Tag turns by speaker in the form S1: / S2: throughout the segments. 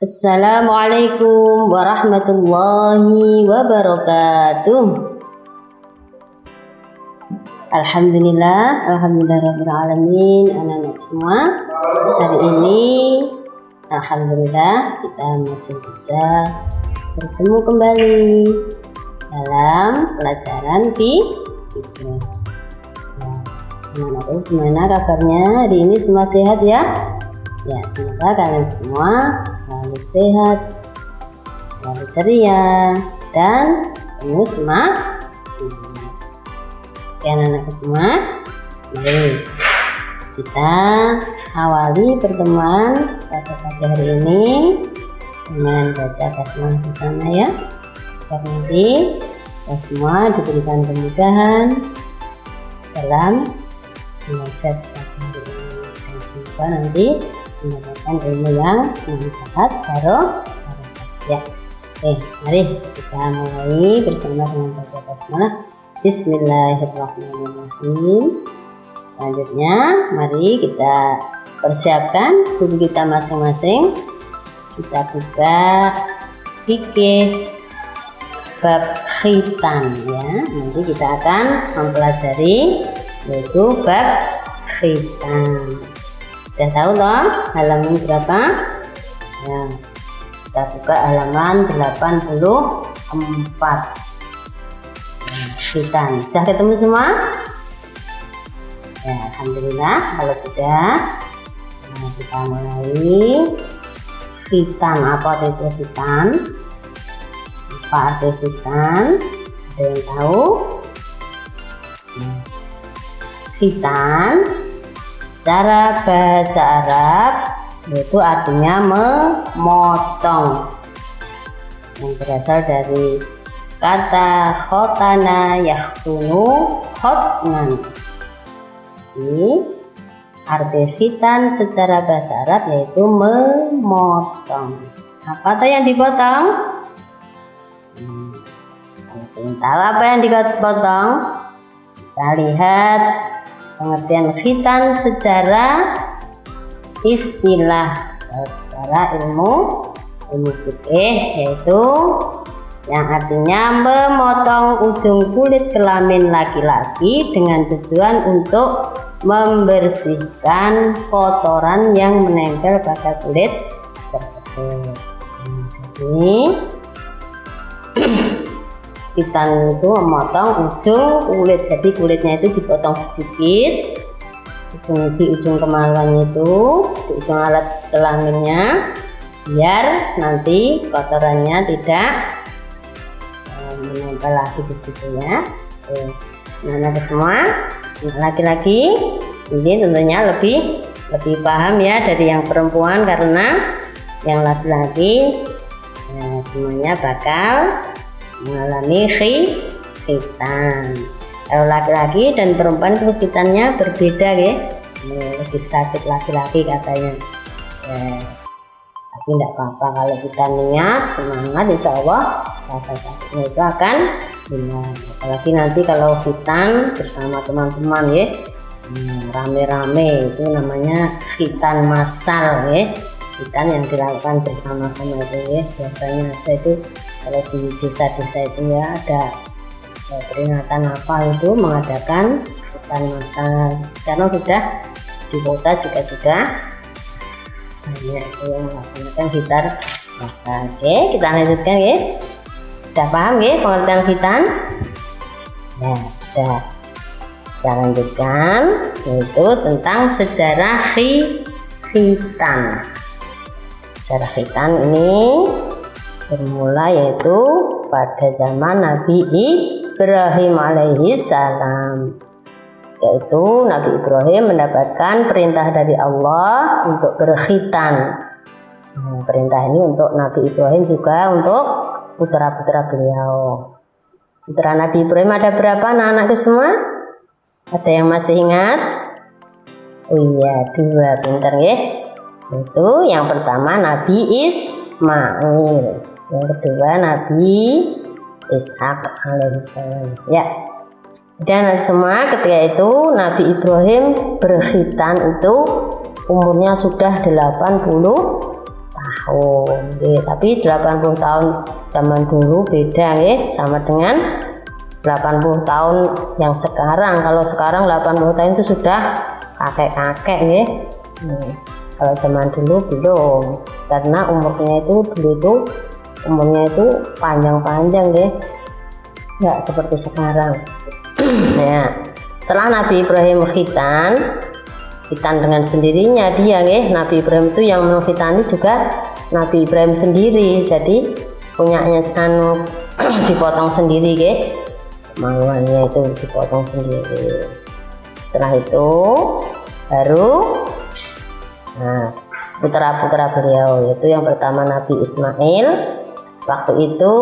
S1: Assalamualaikum warahmatullahi wabarakatuh. Alhamdulillah rabbil anak-anak semua. Hari ini alhamdulillah kita masih bisa bertemu kembali dalam pelajaran fikih. Anak-anak gimana kabarnya? Hari ini semua sehat ya? Ya, semoga kalian semua selalu sehat, selalu ceria, dan penuh semangat. Oke anak-anak semua, mari kita awali pertemuan pada pagi hari ini dengan baca basmalah bersama ya. Agar nanti kita semua diberikan kemudahan dalam belajar pagi hari ini. Dan semoga nanti mendapatkan ilmu yang manfaat ya. Oke, mari kita mulai bersama dengan baca basmalah. Bismillahirrahmanirrahim. Selanjutnya, mari kita persiapkan buku kita masing-masing. Kita buka fikih bab khitan ya. Nanti kita akan mempelajari yaitu bab khitan. Sudah tahu loh halaman berapa? Ya, kita buka halaman 84. Khitan. Sudah ketemu semua? Ya, alhamdulillah kalau sudah. Nah, kita mulai. Khitan, apa itu khitan? Apa arti khitan? Ada yang tahu? Khitan secara bahasa Arab yaitu artinya memotong, yang berasal dari kata khotana yahtunu khotnan. Ini arti khitan secara bahasa Arab yaitu memotong. Apa tuh yang dipotong? Tahu apa yang dipotong? Kita lihat pengertian khitan secara istilah, secara ilmu fikih, yaitu yang artinya memotong ujung kulit kelamin laki-laki dengan tujuan untuk membersihkan kotoran yang menempel pada kulit tersebut. Jadi khitan itu memotong ujung kulit, jadi kulitnya itu dipotong sedikit, di ujung kemaluan itu, di ujung alat kelaminnya, biar nanti kotorannya tidak menempel lagi di situ ya. Nah, semua laki-laki ini tentunya lebih paham ya dari yang perempuan, karena yang laki-laki semuanya bakal mengalami khitan. Kalau laki-laki dan perempuan itu khitannya berbeda ya. Lebih sakit laki-laki katanya ya. Tapi tidak apa-apa kalau kita niat semangat, insya Allah rasa sakitnya itu akan hilang. Apalagi nanti kalau khitan bersama teman-teman ya, rame-rame, itu namanya khitan massal ya. Khitan yang dilakukan bersama-sama itu ya, biasanya ada itu kalau di desa-desa itu ya, ada peringatan apa itu mengadakan khitan massal. Sekarang sudah di kota juga sudah banyak itu yang melaksanakan khitan massal. Oke, kita lanjutkan ya. Sudah paham ya pengertian khitan? Ya, sudah. Kita lanjutkan yaitu tentang sejarah khitan. Sejarah khitan ini bermula yaitu pada zaman Nabi Ibrahim alaihi salam. Yaitu Nabi Ibrahim mendapatkan perintah dari Allah untuk berkhitan. Perintah ini untuk Nabi Ibrahim juga untuk putra-putra beliau. Putra Nabi Ibrahim ada berapa anak-anakku semua? Ada yang masih ingat? Oh iya, 2, pintar ya. Itu yang pertama Nabi Ismail, yang kedua Nabi Ishak alaihissalam ya. Dan semua ketika itu Nabi Ibrahim berkhitan itu umurnya sudah 80 tahun. tahun. Tapi 80 tahun zaman dulu beda sama dengan 80 tahun yang sekarang. Kalau sekarang 80 tahun itu sudah kakek-kakek Kalau zaman dulu belum, karena umurnya itu umurnya itu panjang-panjang nggak seperti sekarang. Nah, setelah Nabi Ibrahim khitan dengan sendirinya dia Nabi Ibrahim itu yang menghitani juga Nabi Ibrahim sendiri, jadi punyanya dipotong sendiri maluannya itu dipotong sendiri. Setelah itu baru putra-putra beliau, yaitu yang pertama Nabi Ismail. Waktu itu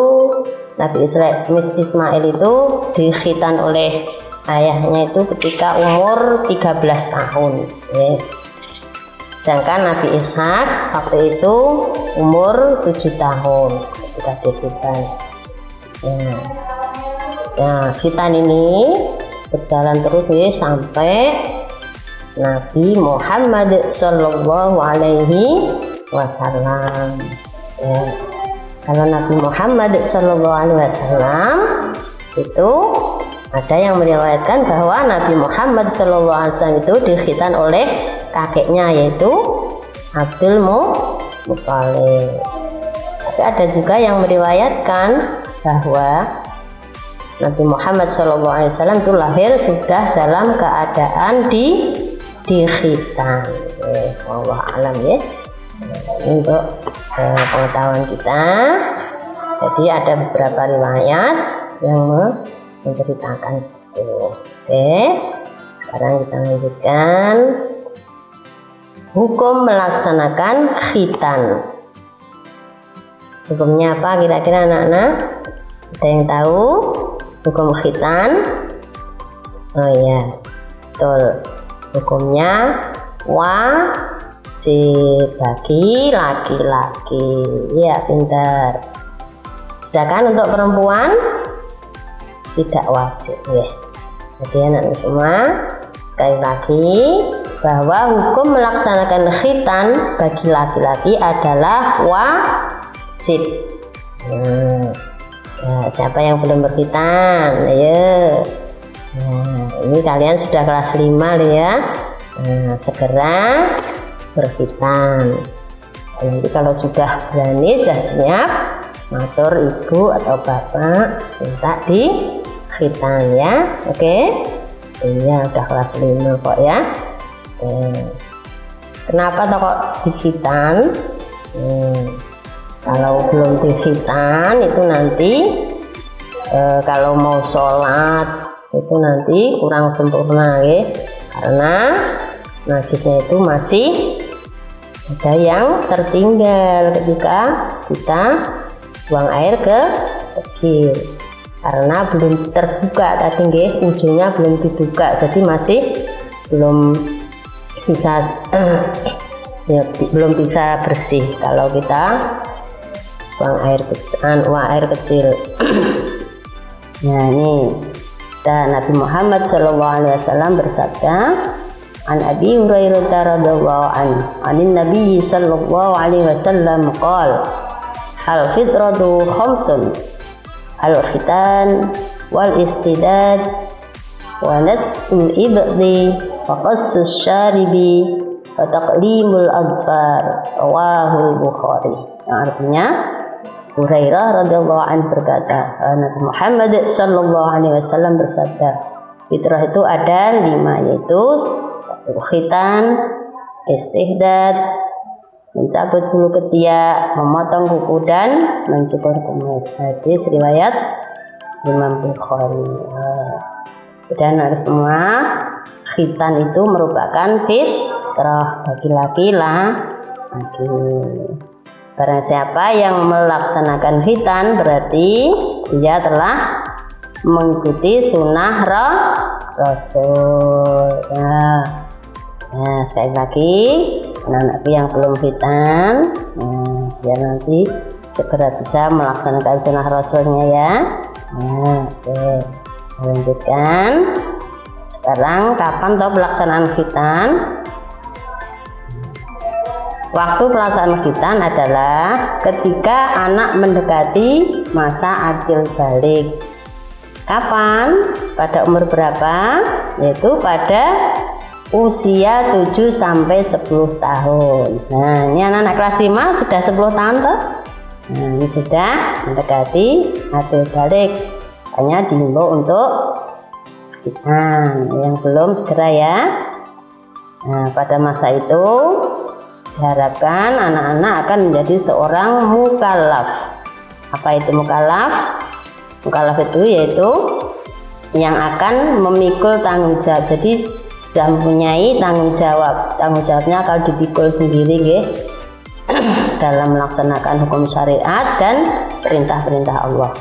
S1: Nabi Ismail itu dikhitan oleh ayahnya itu ketika umur 13 tahun. Sedangkan Nabi Ishak waktu itu umur 7 tahun ketika dikhitan. Khitan ini berjalan terus sampai Nabi Muhammad Sallallahu Alaihi Wasallam. Kalau Nabi Muhammad Sallallahu Alaihi Wasallam itu ada yang meriwayatkan bahwa Nabi Muhammad Sallallahu Alaihi Wasallam itu dikhitan oleh kakeknya, yaitu Abdul Muthalib. Tapi ada juga yang meriwayatkan bahwa Nabi Muhammad Sallallahu Alaihi Wasallam itu lahir sudah dalam keadaan dikhitan. Allah alam untuk pengetahuan kita. Jadi ada beberapa riwayat yang menceritakan itu. Sekarang kita lanjutkan hukum melaksanakan khitan. Hukumnya apa kira-kira anak-anak? Ada yang tahu hukum khitan? Oh ya, betul. Hukumnya wajib bagi laki-laki. Ya, pintar. Sedangkan untuk perempuan tidak wajib Jadi anak-anak semua, sekali lagi bahwa hukum melaksanakan khitan bagi laki-laki adalah wajib. Siapa yang belum berkhitan? Ayo. Ini kalian sudah kelas 5 segera berkhitan. Nanti kalau sudah berani, sudah siap, matur ibu atau bapak minta dikhitan Oke? Iya, udah kelas 5 kok Kenapa kok dikhitan? Kalau belum dikhitan itu nanti kalau mau sholat itu nanti kurang sempurna karena najisnya itu masih ada yang tertinggal ketika kita buang air kecil, karena belum terbuka tadi ujungnya belum dibuka, jadi masih belum bisa belum bisa bersih kalau kita buang air kecil. Nah, ini Nabi Muhammad SAW bersabda, An Abi Hurairah radhiyallahu anhu, anin Nabi sallallahu alaihi wasallam qala, al fitratu khamsun, al khitan wal istidad wa nat'ul ibdi wa qassus syaribi wa taqlimul adfar, rawahul Bukhari. Yang artinya Hurairah radhiyallahu anhu berkata, Nabi Muhammad sallallahu alaihi wasallam bersabda, fitrah itu ada 5, yaitu 1 khitan, istihdad, mencabut bulu ketiak, memotong kuku dan mencukur kumis. Hadis riwayat Imam Bukhari. Dan harus semua khitan itu merupakan fitrah bagi laki-laki. Barang siapa yang melaksanakan khitan berarti dia telah mengikuti sunnah Rasul. Nah, sekali lagi anak-anakku yang belum khitan, biar nanti segera bisa melaksanakan sunnah Rasulnya Oke, lanjutkan. Sekarang kapan pelaksanaan khitan? waktu pelaksanaan khitan adalah ketika anak mendekati masa akil balik. Kapan? Pada umur berapa? Yaitu pada usia 7 sampai 10 tahun. Nah, ini anak-anak kelas 5 sudah 10 tahun toh? Nah, ini sudah mendekati akil balik. Hanya dihimbau untuk khitan. Yang belum segera ya. Nah, pada masa itu diharapkan anak-anak akan menjadi seorang mukallaf. Apa itu mukallaf? Mukallaf itu yaitu yang akan memikul tanggung jawab. Jadi sudah mempunyai tanggung jawab. Tanggung jawabnya kalau dipikul sendiri nggih, dalam melaksanakan hukum syariat dan perintah-perintah Allah.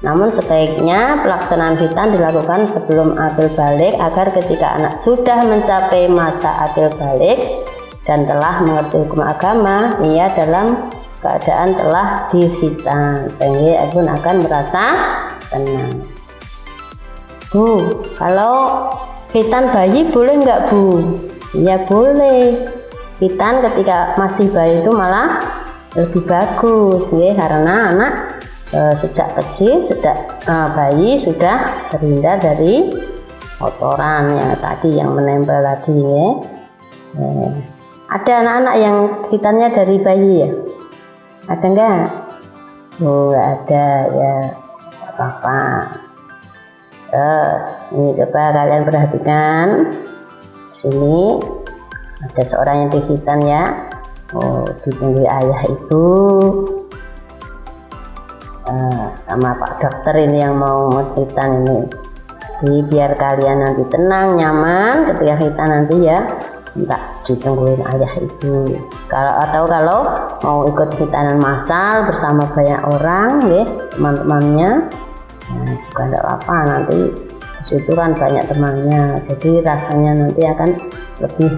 S1: Namun sebaiknya pelaksanaan khitan dilakukan sebelum akil balik agar ketika anak sudah mencapai masa akil balik dan telah mengerti hukum agama, ia dalam keadaan telah dikhitan, sehingga ia pun akan merasa tenang. Bu, kalau khitan bayi boleh nggak Bu? Ya boleh. Khitan ketika masih bayi itu malah lebih bagus, ya, karena anak sejak kecil, sejak bayi sudah terhindar dari kotoran yang tadi yang menempel tadi, ya. Ada anak-anak yang khitannya dari bayi ya? Ada enggak? Oh, nggak ada ya, apa-apa. Terus ini coba kalian perhatikan sini ada seorang yang dikhitan ya. Oh, dipanggil ayah ibu sama Pak Dokter ini yang mau khitan ini. Jadi biar kalian nanti tenang, nyaman ketika khitan nanti ya, minta ditungguin ayah ibu. Kalau mau ikut khitanan massal bersama banyak orang ya, teman-temannya, nah, juga tidak apa-apa, nanti disitu kan banyak temannya, jadi rasanya nanti akan lebih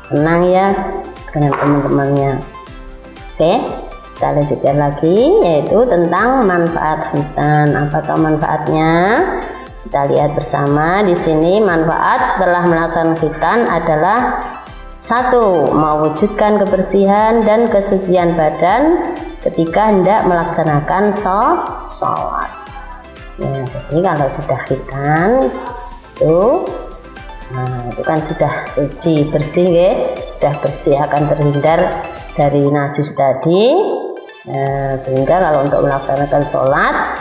S1: senang ya dengan teman-temannya. Oke, kita lanjutkan lagi, yaitu tentang manfaat khitan. Apakah manfaatnya? Kita lihat bersama di sini. Manfaat setelah melaksanakan khitan adalah 1. Mewujudkan kebersihan dan kesucian badan ketika hendak melaksanakan sholat. Ya, jadi kalau sudah khitan itu kan sudah suci, bersih ya, sudah bersih, akan terhindar dari najis tadi. Sehingga kalau untuk melaksanakan sholat,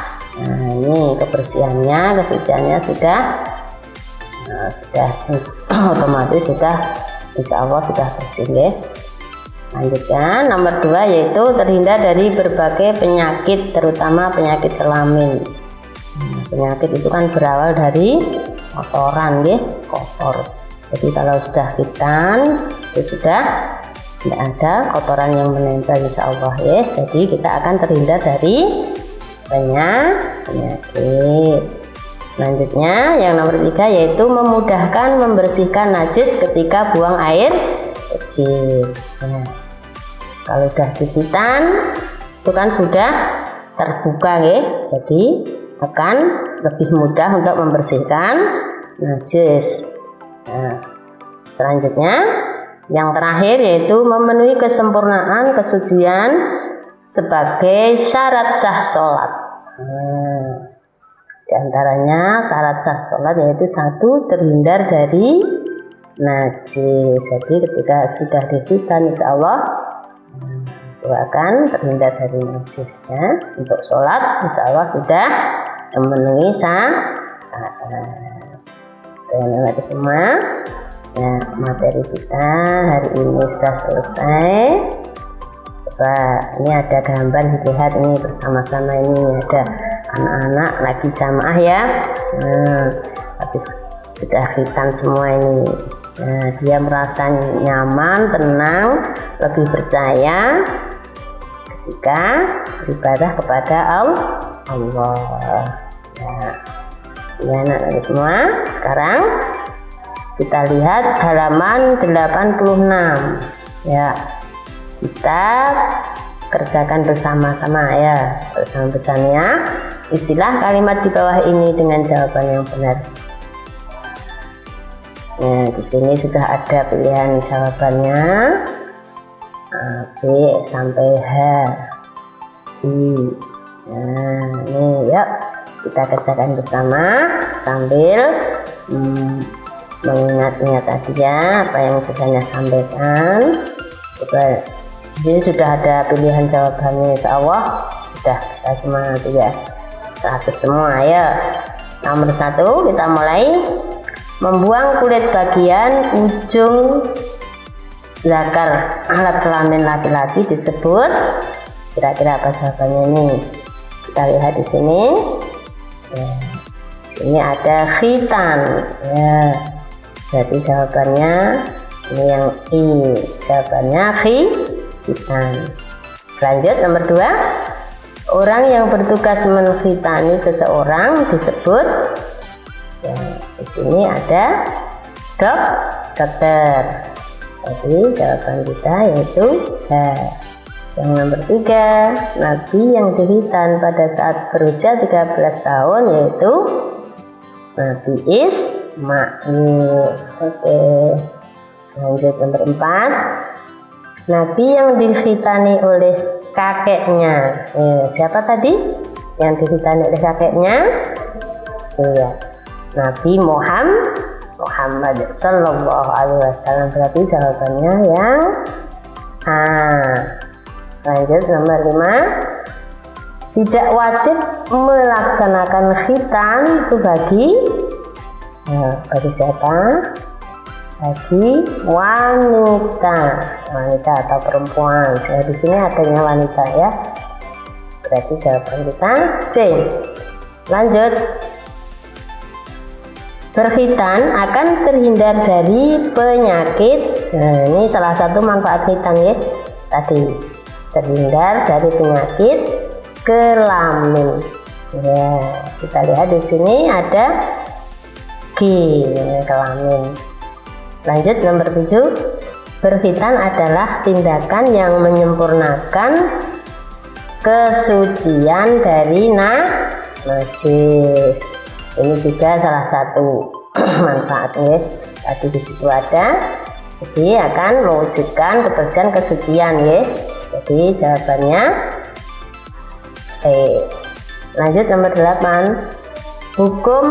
S1: ini kebersihannya, kesuciannya sudah otomatis sudah, insya Allah sudah bersih ya. Lanjutkan nomor 2, yaitu terhindar dari berbagai penyakit, terutama penyakit kelamin. Penyakit itu kan berawal dari kotoran ya, kotor. Jadi kalau sudah khitan itu sudah tidak ada kotoran yang menempel insya Allah ya. Jadi kita akan terhindar dari penyakit. Selanjutnya yang nomor 3, yaitu memudahkan membersihkan najis ketika buang air kecil. Nah, kalau sudah dikhitan itu kan sudah terbuka ya, jadi akan lebih mudah untuk membersihkan najis. Nah, selanjutnya yang terakhir yaitu memenuhi kesempurnaan kesucian sebagai syarat sah sholat. Di antaranya syarat sah sholat yaitu 1, terhindar dari najis. Jadi ketika sudah dikhitan insya Allah itu akan terhindar dari najisnya. Untuk sholat insya Allah sudah memenuhi syarat. Teman-teman semua, ya, materi kita hari ini sudah selesai. Coba ini ada gambar, dilihat ini bersama-sama, ini ada anak-anak lagi jamaah ya. Habis sudah khitan semua ini. Nah, dia merasa nyaman, tenang, lebih percaya ketika beribadah kepada Allah. Ya anak-anak semua, sekarang kita lihat halaman 86 ya, kita kerjakan bersama-sama ya, bersama-bersama istilah kalimat di bawah ini dengan jawaban yang benar. Nah, di sini sudah ada pilihan jawabannya. B sampai H, I. Nah, ini yuk kita kerjakan bersama sambil mengingat-ingat tadi ya apa yang saya sampaikan. Coba di sini sudah ada pilihan jawabannya, insya Allah sudah bisa semua nanti ya, 100 semua ya. Nomor 1 kita mulai. Membuang kulit bagian ujung zakar alat kelamin laki-laki disebut, kira-kira apa jawabannya ini? Kita lihat di sini. Ya, ini ada khitan ya, berarti jawabannya ini yang I, jawabannya khitan. Lanjut nomor 2, orang yang bertugas menkhitani seseorang disebut, ya, di sini ada dokter. Jadi jawaban kita yaitu H. Yang nomor 3, Nabi yang dikhitan pada saat berusia 13 tahun yaitu Nabi Ismail. Oke. Lanjut nomor 4, Nabi yang dikhitani oleh kakeknya. Siapa tadi yang dikhitani oleh kakeknya? Iya, Nabi Muhammad Sallallahu Alaihi Wasallam. Berarti jawabannya yang A. Lanjut nomor 5, tidak wajib melaksanakan khitan itu bagi siapa? Bagi wanita atau perempuan. Jadi di sini adanya wanita ya. Berarti jawaban kita C. Lanjut. Berkhitan akan terhindar dari penyakit. Nah, ini salah satu manfaat khitan ya. Tadi terhindar dari penyakit kelamin. Ya, kita lihat di sini ada G, kelamin. Lanjut nomor 7, berkhitan adalah tindakan yang menyempurnakan kesucian dari najis. Ini juga salah satu manfaatnya. Tadi di situ ada, jadi akan mewujudkan kebersihan kesucian ya. Jadi jawabannya E. Lanjut nomor 8, hukum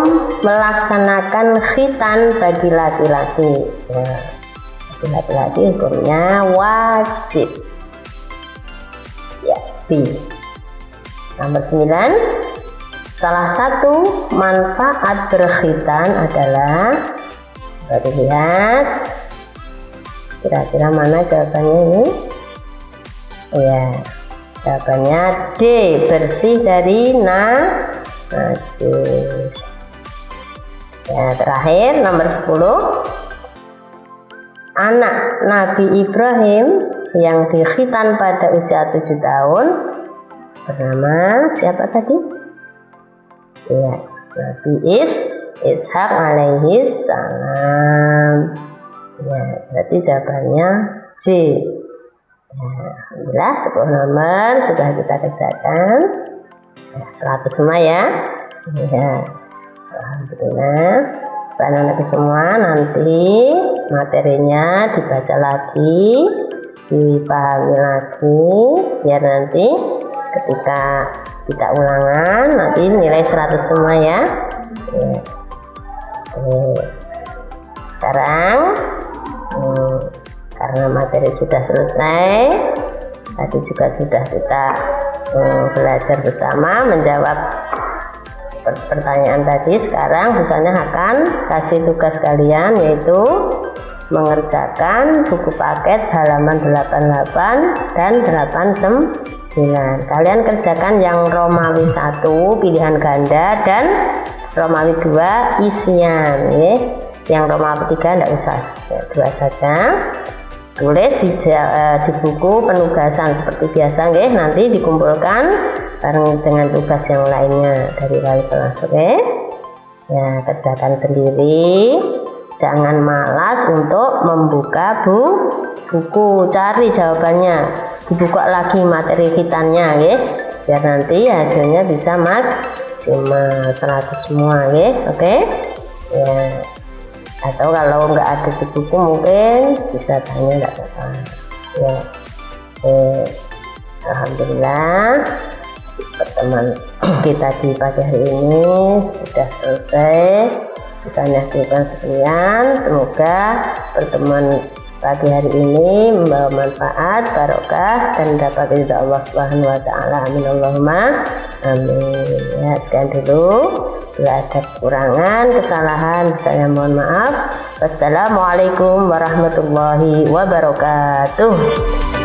S1: melaksanakan khitan bagi laki-laki. Nah, bagi laki-laki hukumnya wajib. Ya, B. Nomor 9, salah satu manfaat berkhitan adalah, kita lihat kira-kira mana jawabannya ini? Ya, jawabannya D, bersih dari najis. Ya, terakhir nomor 10, anak Nabi Ibrahim yang dikhitan pada usia 7 tahun bernama siapa tadi? Ya, Nabi Ishak alaihi salam. Ya, berarti jawabannya C. Ya, alhamdulillah 10 nomor sudah kita kerjakan. Ya, 100 semua ya. Ya, alhamdulillah. Anak-anak semua nanti materinya dibaca lagi, dipahami lagi, biar nanti ketika kita ulangan nanti nilai 100 semua ya. Sekarang karena materi sudah selesai, tadi juga sudah kita belajar bersama menjawab pertanyaan tadi. Sekarang misalnya akan kasih tugas kalian yaitu mengerjakan buku paket halaman 88 dan 89. Kalian kerjakan yang Romawi 1 pilihan ganda dan Romawi 2 isian ya. Yang Romawi 3 tidak usah ya, 2 saja. Tulis di buku penugasan seperti biasa ya, nanti dikumpulkan bareng dengan tugas yang lainnya dari wali kelas. Oke ya, kerjakan sendiri, jangan malas untuk membuka buku, cari jawabannya, dibuka lagi materi khitannya ya, biar nanti hasilnya bisa maksimal 100 semua ya. Oke ya, atau kalau nggak ada di buku mungkin bisa tanya, nggak apa-apa ya. Alhamdulillah pertemuan kita di pagi hari ini sudah selesai. Misalnya kita sekalian, semoga pertemuan pagi hari ini membawa manfaat, barokah, dan dapat ridha Allah Subhanahu wa taala. Amin Allahumma amin. Ya, sekian dulu. Bila ada kekurangan, kesalahan, saya mohon maaf. Wassalamualaikum warahmatullahi wabarakatuh.